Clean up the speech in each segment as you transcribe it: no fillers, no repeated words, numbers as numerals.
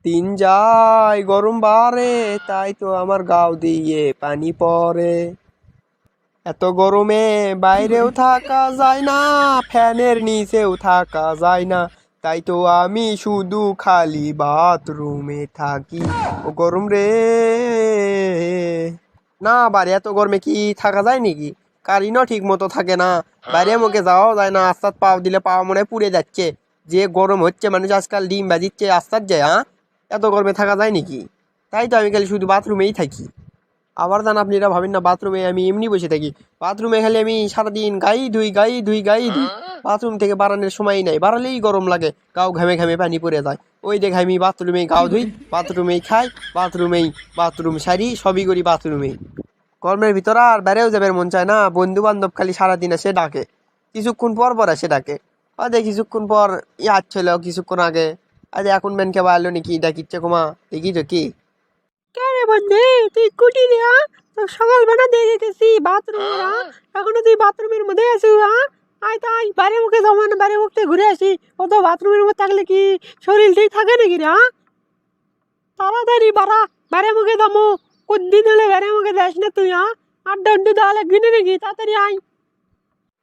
দিন যায় গরম বাড়ে, তাই তো আমার গাও দিয়ে পানি পড়ে। এত গরমে বাইরেও থাকা যায় না, ফ্যানের নিচেও থাকা যায় না, তাই তো আমি শুধু খালি বাথরুমে থাকি। ও গরম রে, না বাড়ি এত গরমে কি থাকা যায় নাকি? কারেন্টও ঠিক মতো থাকে না, বাইরে মুখে যাওয়াও যায় না, আস্তাত পাও দিলে পাওয়া মনে হয় পুড়ে যাচ্ছে। যে গরম হচ্ছে, মানুষ আজকাল ডিম বাজিচ্ছে আস্তাত যায়। হ্যাঁ, এত গরমে থাকা যায় নাকি? তাই তো আমি খালি শুধু বাথরুমেই থাকি। আবার জান আপনি এটা ভাবেন না বাথরুমে আমি এমনি বসে থাকি। বাথরুমে খালি আমি সারাদিন গাই ধুই। বাথরুম থেকে বারানোর সময় নাই, বাড়ালেই গরম লাগে, গাও ঘামে ঘামে পানি পড়ে যায়। ওই দেখে আমি বাথরুমেই গাও ধুই, বাথরুমেই খাই, বাথরুমেই বাথরুম সারি, সবই করি বাথরুমেই। গরমের ভিতর আর বেড়েও যাবার মন চায় না, বন্ধু বান্ধব খালি সারাদিন এসে ডাকে, কিছুক্ষণ পর পর এসে ডাকে। আরে কিছুক্ষণ পর ছিল কিছুক্ষণ আগে, আরে এখন মেনকে বাড়লো নাকি ডাকিচ্ছে কুমা, দেখি তো কি। কে রে বন্ধু, তুই কুটি রে? তো সকালবেলা দেখে গেছি বাথরুম এখনো তুই বাথরুমের মধ্যে আছিস? আয় তাই বাইরে মুখে যাবো না, বাইরে মুখতে ঘুরে আসি। অত বাথরুমের মধ্যে থাকলে কি শরীর ঠিক থাকে নাকি রে? তাড়াতাড়ি বাড়া, বাইরে মুখে যাবো। কদিন হলে বাইরে মুখে যাস না তুই? আড্ডা আড্ডা দেওয়া লাগবি না নাকি? তাড়াতাড়ি আয়।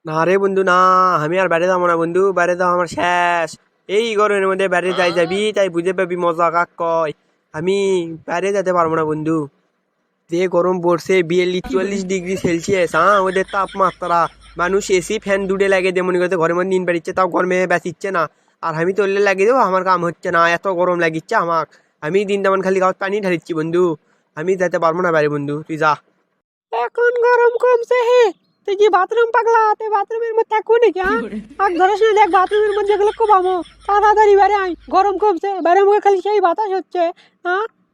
না রে বন্ধু না, আমি আর বাইরে যাবো না বন্ধু, বাইরে যাওয়া আমার শেষ। এই গরমের মধ্যে বাইরে যাবি তাই বুঝে পাবি মজা কাক কয়। আমি বাইরে যেতে পারবো না বন্ধু, যে গরম পড়ছে 42-44 ডিগ্রি সেলসিয়াস। হ্যাঁ, ওদের তাপমাত্রা, মানুষ এসি ফ্যান দুটে লাগে দিয়ে মনে করতে ঘরের মধ্যে নিন বেড়িচ্ছে, তাও গরমে বেঁচিচ্ছে না। আর আমি তল্লে লাগিয়ে দেবো, আমার কাম হচ্ছে না, এত গরম লাগিচ্ছে আমার। আমি দিন তেমন খালি গাছ পানি ঢালিচ্ছি বন্ধু, আমি যেতে পারবো না বাইরে বন্ধু, তুই যা। এখন গরম কমছে হে, তুই কি বাথরুম পাগলা? তুই বাথরুমের মধ্যে থাকবো নাকি? আর ধরিস না, দেখ বাথরুমের মধ্যে গেলে খুব আমো। তাড়াতাড়ি বাইরে আয়, গরম কমছে, বাইরে মুখে খালি সেই বাতাস হচ্ছে।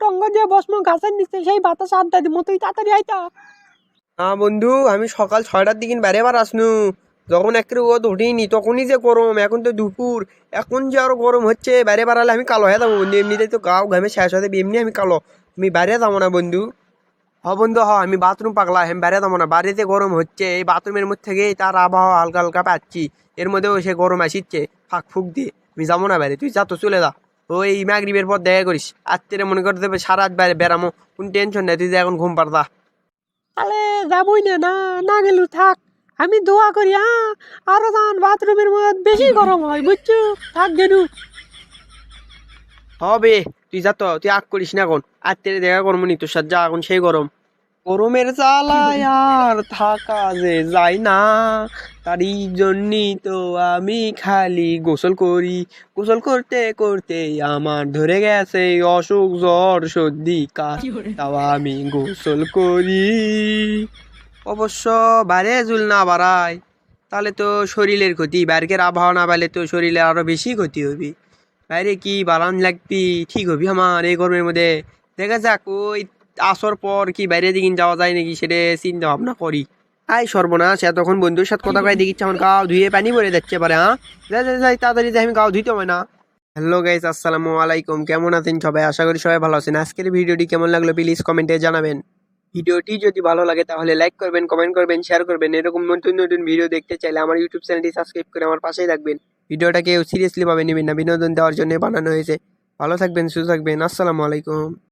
টঙ্গ দিয়ে বসমো গাছের নিচে, সেই বাতাস আড্ডা দিব, তুই তাড়াতাড়ি আইতা। না বন্ধু, আমি সকাল 6টার দিকে বাইরে বার আসনু, যখন একটু রোদ উঠিনি তখনই যে গরম, এখন তো দুপুর, এখন যে আরো গরম হচ্ছে, বাইরে বাড়ালে আমি কালো হয়ে যাবো বন্ধু, এমনিতেই তো গাও ঘামে শেষ হয়ে যাবে, এমনি আমি কালো। আমি বাইরে যাবো না বন্ধু। হ বন্ধু হ, আমি বাথরুম পাগলা, আমি বাইরে যাবো না, বাড়িতে গরম হচ্ছে, এই বাথরুমের মধ্যে থেকেই তার আবহাওয়া হালকা হালকা পাচ্ছি, এর মধ্যেও সে গরম আসিচ্ছে ফাঁক ফুক দিয়ে। আমি যাবো না বাইরে, তুই যা তো চলে যা। ওই মাগরিবের পর দেখা করিস, আত্মীয় মনে করতে হবে সারা রাত বাইরে বেড়ামো, কোন টেনশন নেই, তুই যে এখন ঘুম পারদা। তাহলে যাবই না, না না গেলু থাক। আমি দোয়া করি আরো যান বাথরুমের মধ্যে বেশি গরম হয়, বুঝছো? থাক গেলু। হবে, তুই যা তো, তুই আগ করিস না এখন, আত্মীয় দেখা করবো নি তোর সাথে, যা এখন সেই গরম। গরমের জ্বালায় আর থাকা যে যায় না, তারই জন্যই তো আমি খালি গোসল করি। গোসল করতে করতে আমার ধরে গেছে অসুখ, জ্বর, সর্দি, কাশ, তাও আমি গোসল করি। অবশ্য বাইরে জুল না বাড়ায় তাহলে তো শরীরের ক্ষতি, বাইরের আবহাওয়া না বাড়লে তো শরীরে আরো বেশি ক্ষতি হবে। বাইরে কি বারান লাগবি, ঠিক হবি আমার এই গরমের মধ্যে। দেখা যাক ওই আসর পর কি বাইরে দিকে যাওয়া যায় নাকি, সেটা চিন্তা ভাবনা করি। আই সর্বনাশ, এতক্ষণ বন্ধুর সাথে কথা কয়ে দেখিচ্ছে আমার গাও ধুয়ে পানি পড়ে যাচ্ছে পারে। হ্যাঁ, যাই যাই যাই, তাড়াতাড়ি যাই, আমি গাও ধুইতে হয় না। হ্যালো গাইস, আসসালামু আলাইকুম, কেমন আছেন সবাই? আশা করি সবাই ভালো আছেন। আজকের ভিডিওটি কেমন লাগলো প্লিজ কমেন্টে জানাবেন। ভিডিওটি যদি ভালো লাগে তাহলে লাইক করবেন, কমেন্ট করবেন, শেয়ার করবেন। এরকম নতুন নতুন ভিডিও দেখতে চাইলে আমার ইউটিউব চ্যানেলটি সাবস্ক্রাইব করে আমার পাশেই থাকবেন। ভিডিওটা কেউ সিরিয়াসলি ভাবে নেবেন না, বিনোদন দেওয়ার জন্য বানানো হয়েছে। ভালো থাকবেন, সুস্থ থাকবেন, আসসালামু আলাইকুম।